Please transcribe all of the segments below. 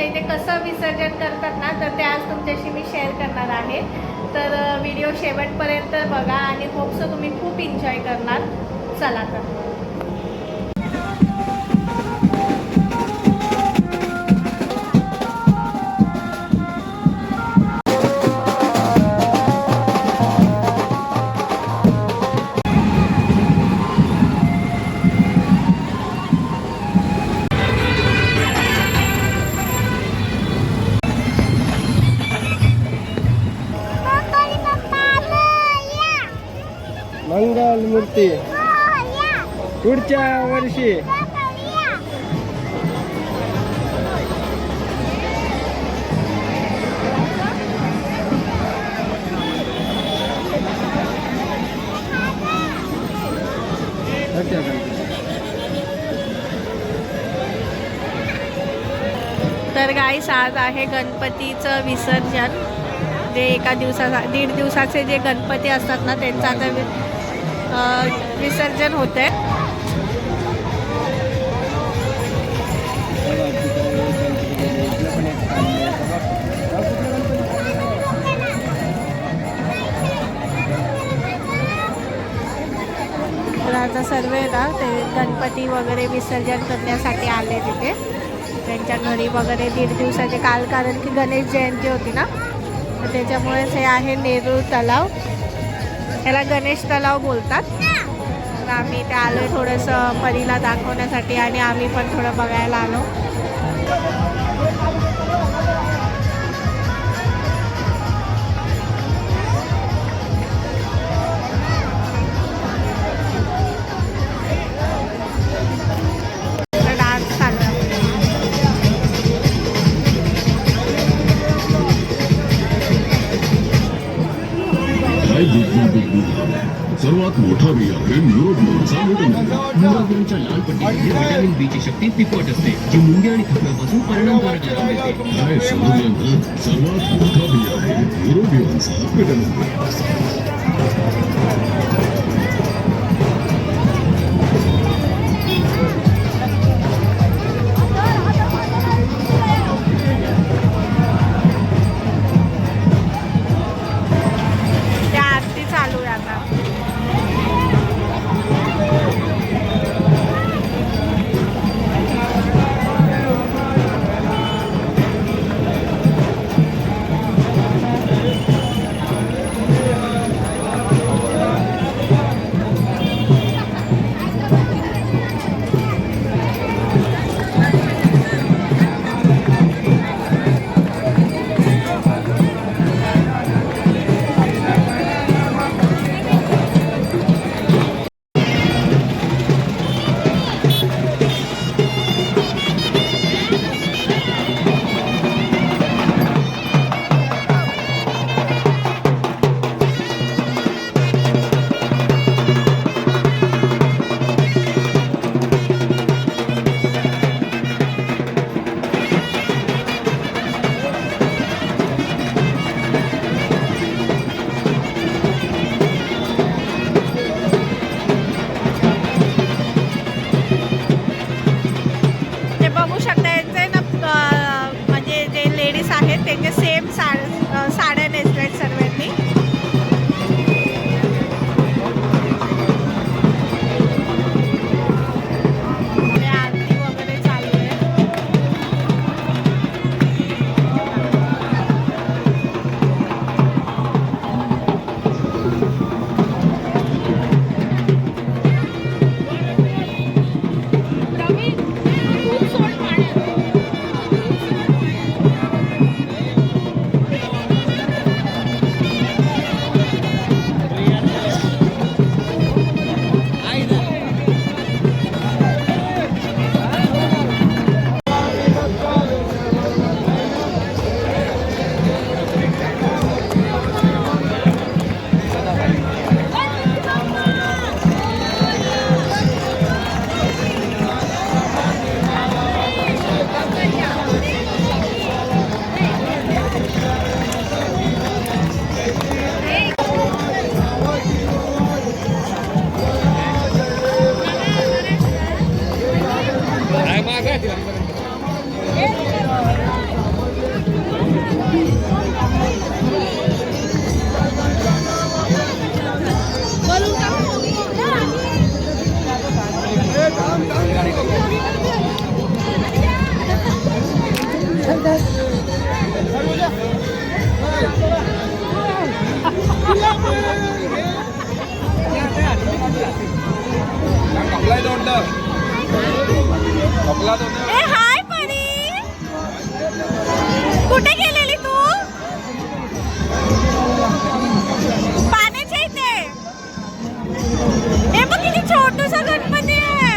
आमच्या इथे कसं विसर्जन करतात ना, तर ते आज तुमच्याशी मी शेअर करणार आहे. तर व्हिडिओ शेवटपर्यंत बघा आणि होप सो तुम्ही खूप एन्जॉय करणार. चला तर. मंगल मूर्ती पुढच्या वर्षी. तर गाईस आज आहे गणपतीचं विसर्जन. जे एका दीड दिवसाचे जे गणपती असतात ना, त्यांचं आता विसर्जन होते. तर आता सर्व ना ते गणपती वगैरे विसर्जन करण्यासाठी आले तिथे त्यांच्या घरी वगैरे दीड दिवसाचे काल, कारण की गणेश जयंती होती ना, तर त्याच्यामुळेच हे आहे नेरूळ तलाव. याला गणेश तलाव बोलतात. तर आम्ही इथे आलो आहे थोडंसं परीला दाखवण्यासाठी आणि आम्ही पण थोडं बघायला आलो. डान्स चालला. सर्वात मोठा बी आहे न्यूरोबिओनचा व्हिटॅमिन. न्यूरोबिओनच्या लाल पट्टीमध्ये व्हिटॅमिन बी ची शक्ती तिप्पट असते, जी मुंग्या आणि थकव्यापासून परिणामकारक आराम देते. काय सर्वात मोठा बी आहे न्यूरोबिओनचा व्हिटॅमिन बी. त्यांचे सेम साड्या नेसल्यात सर्वांनी. आरती वगैरे चालू आहे. ए हाय परी, कुठे गेलेली तू? पाण्याच्या इथे. ए बघ किती छोटूसा गणपती आहे.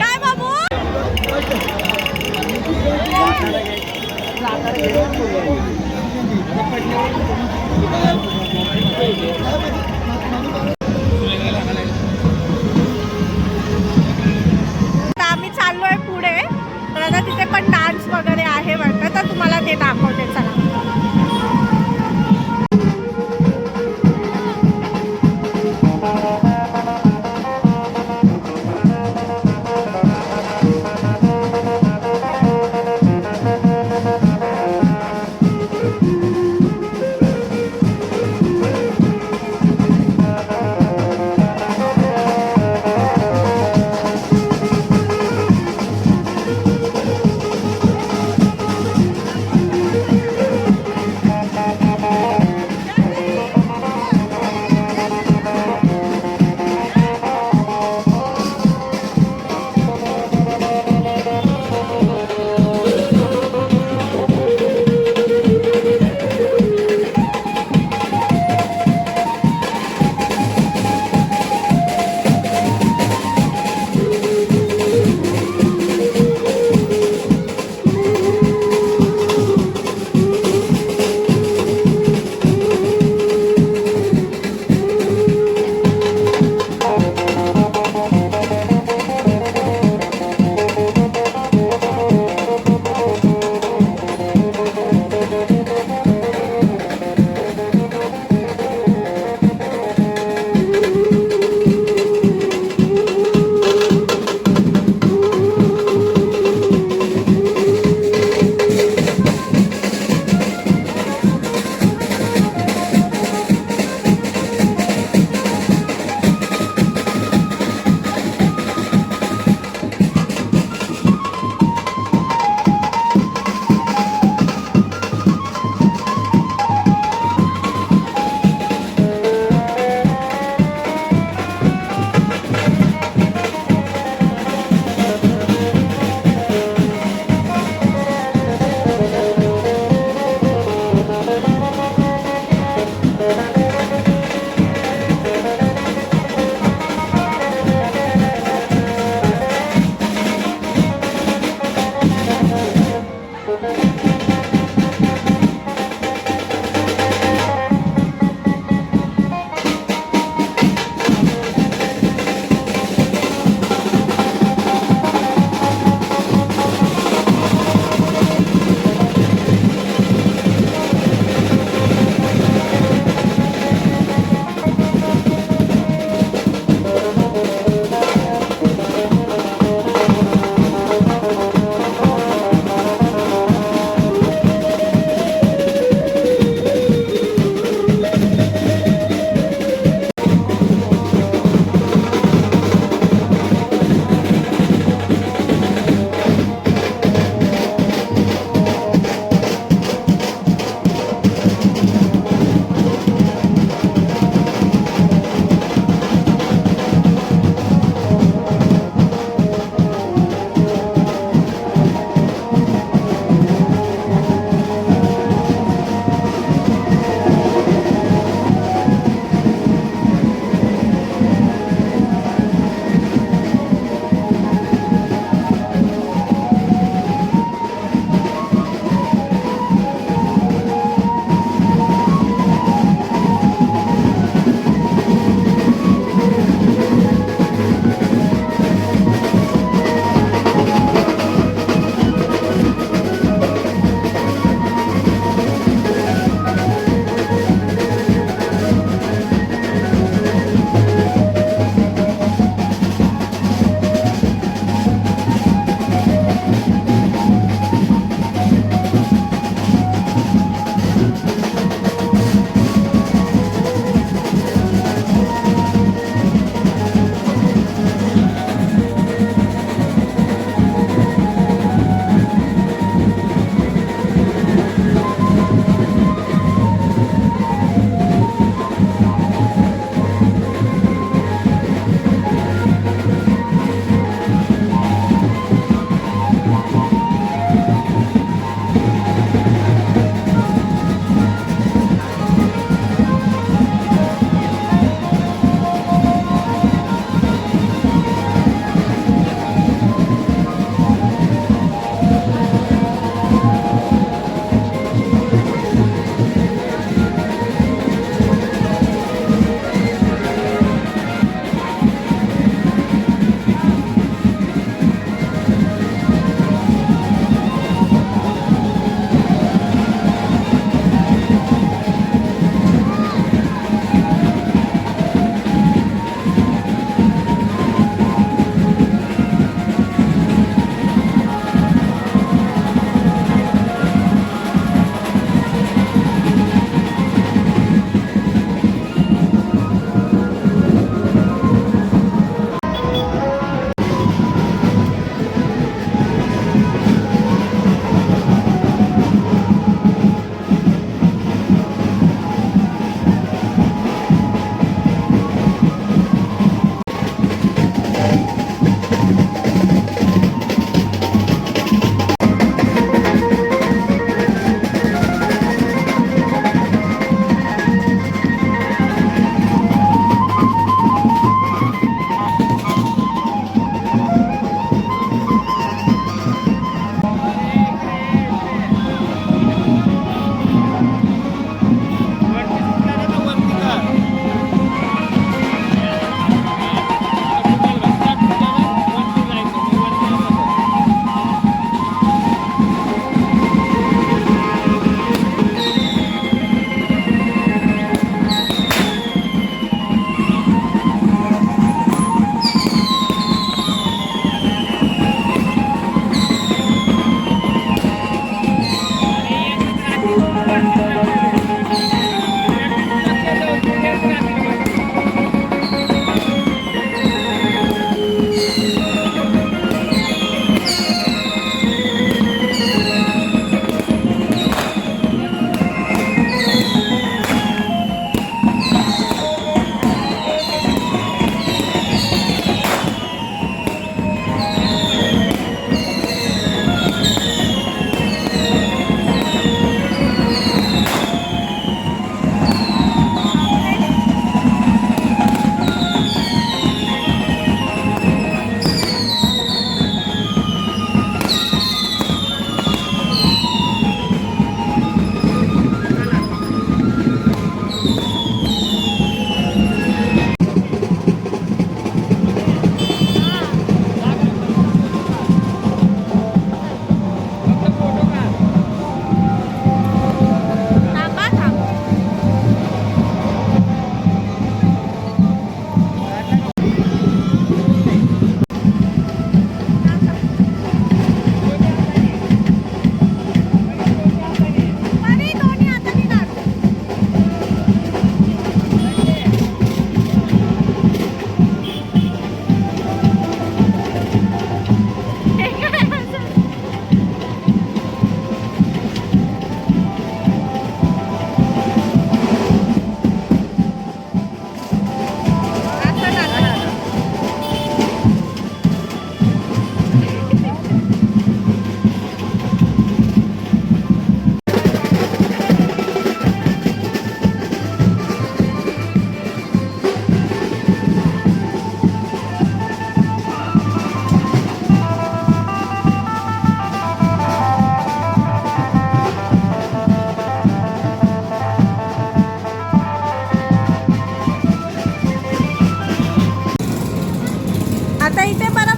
काय बाबू?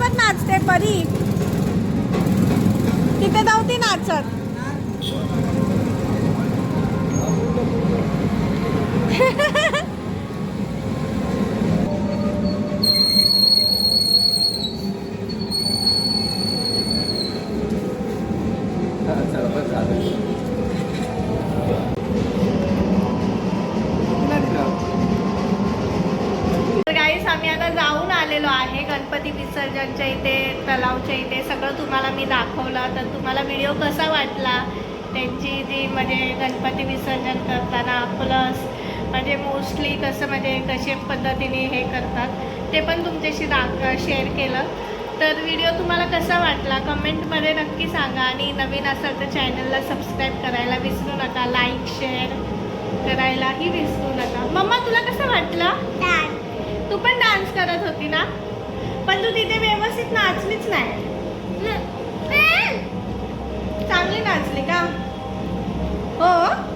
माझ्यासोबत नाचते परी, तिथे नव्हती नाचत. गाईस आम्ही आता जाऊन आलेलो आहे गणपती विसर्जनच्या इथे, तलावच्या इथे. सगळं तुम्हाला मी दाखवलं. तर तुम्हाला व्हिडिओ कसा वाटला, त्यांची जी म्हणजे गणपती विसर्जन करताना प्लस म्हणजे मोस्टली कसं म्हणजे कशा पद्धतीने हे करतात ते पण तुमच्याशी शेअर केलं. तर व्हिडिओ तुम्हाला कसा वाटला कमेंटमध्ये नक्की सांगा. आणि नवीन असाल तर चॅनलला सबस्क्राईब करायला विसरू नका, लाईक शेअर करायलाही विसरू नका. मम्मा तुला कसं वाटलं? तू पण डान्स करत होती ना, पण तू तिथे व्यवस्थित नाचलीच नाही. चांगली नाचली का? हो.